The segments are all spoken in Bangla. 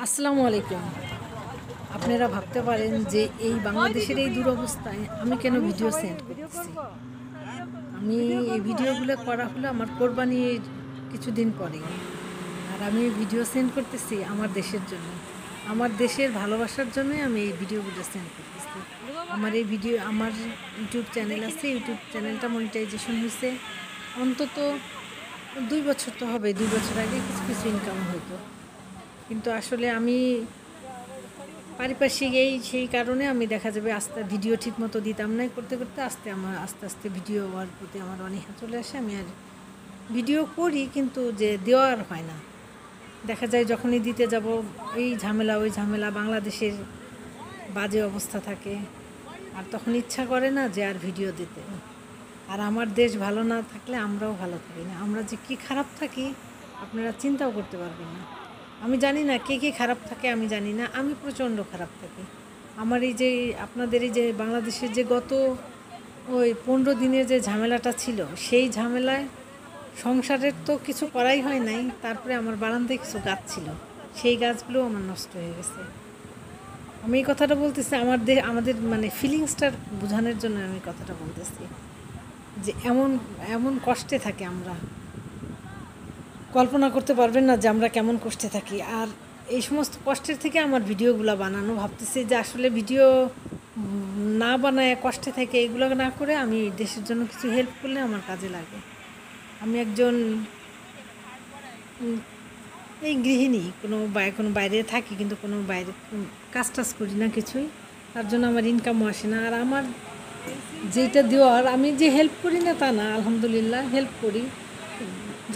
আসসালামু আলাইকুম। আপনারা ভাবতে পারেন যে এই বাংলাদেশের এই দুরবস্থায় আমি কেন ভিডিও সেন্ড করতেছি। আমি এই ভিডিওগুলো করা হলো আমার কোরবানির কিছুদিন পরেই। আর আমি এই ভিডিও সেন্ড করতেছি আমার দেশের জন্য। আমার দেশের ভালোবাসার জন্যই আমি এই ভিডিওগুলো সেন্ড করতেছি। আমার এই ভিডিও আমার ইউটিউব চ্যানেল আছে। ইউটিউব চ্যানেলটা মনিটাইজেশন হয়েছে অন্তত ২ বছর তো হবে। ২ বছর আগে কিছু ইনকাম হতো। কিন্তু আসলে আমি পারিপার্শ্বিক সেই কারণে আমি দেখা যাবে ভিডিও ঠিক মতো দিতাম না। করতে করতে আস্তে আস্তে ভিডিও হওয়ার প্রতি আমার অনীহা চলে আসে। আমি আর ভিডিও করি কিন্তু যে দেওয়ার হয় না। দেখা যায় যখনই দিতে যাব এই ঝামেলা ওই ঝামেলা, বাংলাদেশের বাজে অবস্থা থাকে। আর তখন ইচ্ছা করে না যে আর ভিডিও দিতে। আর আমার দেশ ভালো না থাকলে আমরাও ভালো থাকি না। আমরা যে কী খারাপ থাকি আপনারা চিন্তাও করতে পারবেন না। আমি জানি না কে খারাপ থাকে, আমি জানি না। আমি প্রচণ্ড খারাপ থাকি। আমার এই যে আপনাদের এই যে বাংলাদেশের যে গত ওই ১৫ দিনের যে ঝামেলাটা ছিল, সেই ঝামেলায় সংসারের তো কিছু করাই হয় নাই। তারপরে আমার বারান্দায় কিছু গাছ ছিল, সেই গাছগুলোও আমার নষ্ট হয়ে গেছে। আমি এই কথাটা বলতেছি আমাদের মানে ফিলিংসটার বোঝানোর জন্য আমি কথাটা বলতেছি যে এমন কষ্টে থাকি আমরা। কল্পনা করতে পারবেন না যে আমরা কেমন কষ্টে থাকি। আর এই সমস্ত কষ্টের থেকে আমার ভিডিওগুলো বানানো, ভাবতেছি যে আসলে ভিডিও না বানায় কষ্টে থেকে এগুলো না করে আমি দেশের জন্য কিছু হেল্প করলে আমার কাজে লাগে। আমি একজন এই গৃহিণী, কোনো বাইরে থাকি কিন্তু কোনো বাইরে কাজ টাজ করি না কিছুই। তার জন্য আমার ইনকামও আসে না। আর আমার যেটা দেওয়ার, আমি যে হেল্প করি না তা না, আলহামদুলিল্লাহ হেল্প করি,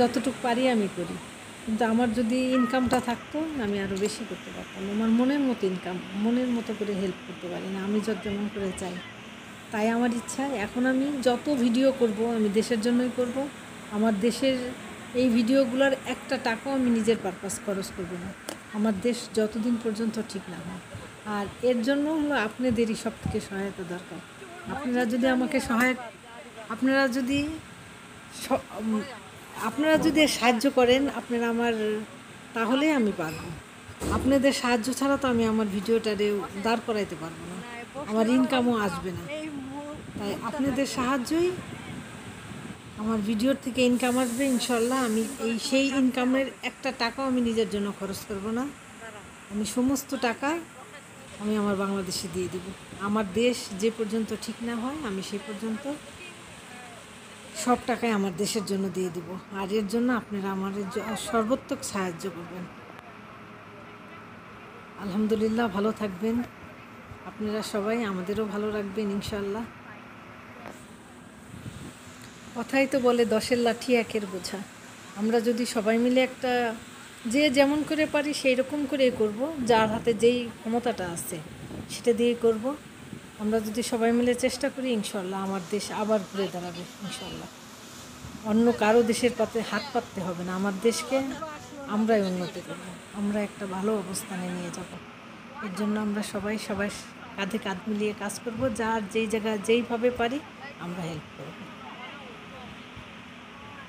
যতটুকু পারি আমি করি। কিন্তু আমার যদি ইনকামটা থাকতো আমি আরও বেশি করতে পারতাম। আমার মনের মতো ইনকাম, মনের মতো করে হেল্প করতে পারি না, আমি যেমন করে চাই। তাই আমার ইচ্ছা এখন আমি যত ভিডিও করব আমি দেশের জন্যই করব। আমার দেশের এই ভিডিওগুলোর একটা টাকাও আমি নিজের পারপাস খরচ করব না, আমার দেশ যতদিন পর্যন্ত ঠিক না হয়। আর এর জন্য হলো আপনাদেরই সব থেকে সহায়তা দরকার। আপনারা যদি আমাকে আপনারা যদি সাহায্য করেন তাহলেই আমি পারবো। আপনাদের সাহায্য ছাড়া তো আমি আমার ভিডিওটারে দাঁড় করাইতে পারবো না, আমার ইনকামও আসবে না। তাই আপনাদের সাহায্যই আমার ভিডিওর থেকে ইনকাম আসবে ইনশাল্লাহ। আমি সেই ইনকামের একটা টাকাও আমি নিজের জন্য খরচ করব না। আমি সমস্ত টাকা আমি আমার বাংলাদেশে দিয়ে দিব। আমার দেশ যে পর্যন্ত ঠিক না হয় আমি সেই পর্যন্ত সব টাকাই আমার দেশের জন্য দিয়ে দিব। আর এর জন্য আপনারা আমার সর্বোত্তক সাহায্য করবেন। আলহামদুলিল্লাহ, ভালো থাকবেন আপনারা সবাই, আমাদেরও ভালো রাখবেন ইনশাল্লাহ। কথাই তো বলে ১০-এর লাঠি ১-এর বোঝা। আমরা যদি সবাই মিলে যে যেমন করে পারি সেই রকম করেই করব, যার হাতে যেই ক্ষমতাটা আছে সেটা দিয়েই করব। আমরা যদি সবাই মিলে চেষ্টা করি ইনশাল্লাহ আমার দেশ আবার ঘুরে দাঁড়াবে ইনশাল্লাহ। অন্য কারো দেশের হাত পাততে হবে না, আমার দেশকে আমরাই উন্নতি করব, আমরা একটা ভালো অবস্থানে নিয়ে যাব। এর জন্য আমরা সবাই কাঁধে কাঁধ মিলিয়ে কাজ করব, যার যেই জায়গায় যেইভাবে পারি আমরা হেল্প করব।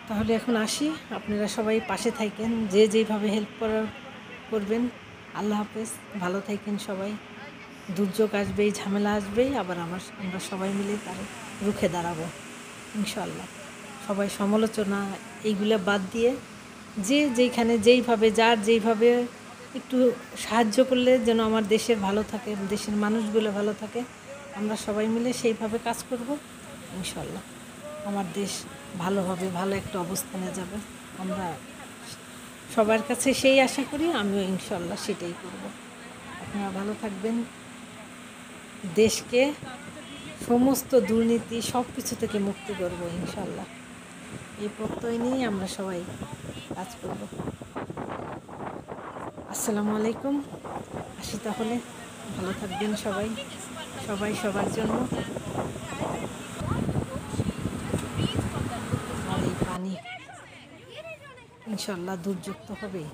তাহলে এখন আসি, আপনারা সবাই পাশে থাকেন, যে যেইভাবে হেল্প করবেন। আল্লাহ হাফেজ, ভালো থাকেন সবাই। দুর্যোগ আসবেই, ঝামেলা আসবেই, আবার আমরা সবাই মিলে তার রুখে দাঁড়াবো ইনশাল্লাহ। সবাই সমালোচনা এইগুলো বাদ দিয়ে যেইখানে যার যেইভাবে একটু সাহায্য করলে যেন আমার দেশের ভালো থাকে, দেশের মানুষগুলো ভালো থাকে, আমরা সবাই মিলে সেইভাবে কাজ করব ইনশাল্লাহ। আমার দেশ ভালো হবে, ভালো একটা অবস্থানে যাবে। আমরা সবার কাছে সেই আশা করি, আমিও ইনশাল্লাহ সেটাই করব। আপনারা ভালো থাকবেন। দেশকে সমস্ত দুর্নীতি সব কিছু থেকে মুক্তি করব ইনশাল্লাহ। এই প্রত্যয় নিয়েই আমরা সবাই কাজ করব। আসসালামু আলাইকুম, আসি তাহলে। ভালো থাকবেন সবাই সবার জন্য। আর এই পানি ইনশাল্লাহ দুর্যোগ তো হবেই,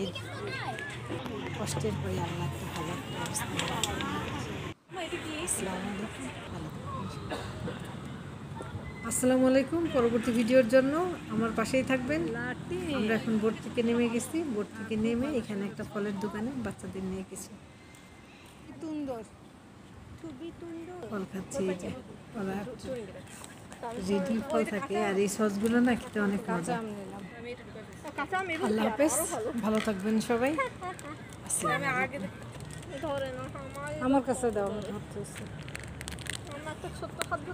এর কষ্টের পরে আল্লাহ একটা ভালো একটা অবস্থা। আসসালামু আলাইকুম, ভালো থাকবেন। আসসালামু আলাইকুম। পরবর্তী ভিডিওর জন্য আমার পাশেই থাকবেন। আমরা এখন বোট থেকে নেমে গেছি। বোট থেকে নেমে এখানে একটা ফলের দোকানে বাচ্চাদের নিয়ে গেছি, ফল খাচ্ছি। এই যে রেডি ফল থাকে, আর এই সসগুলো না খেতে অনেক মজা। আল্লাহ হাফেজ, ভালো থাকবেন সবাই। আমার কাছে দাও, আমার ছোট্ট খাদ্য।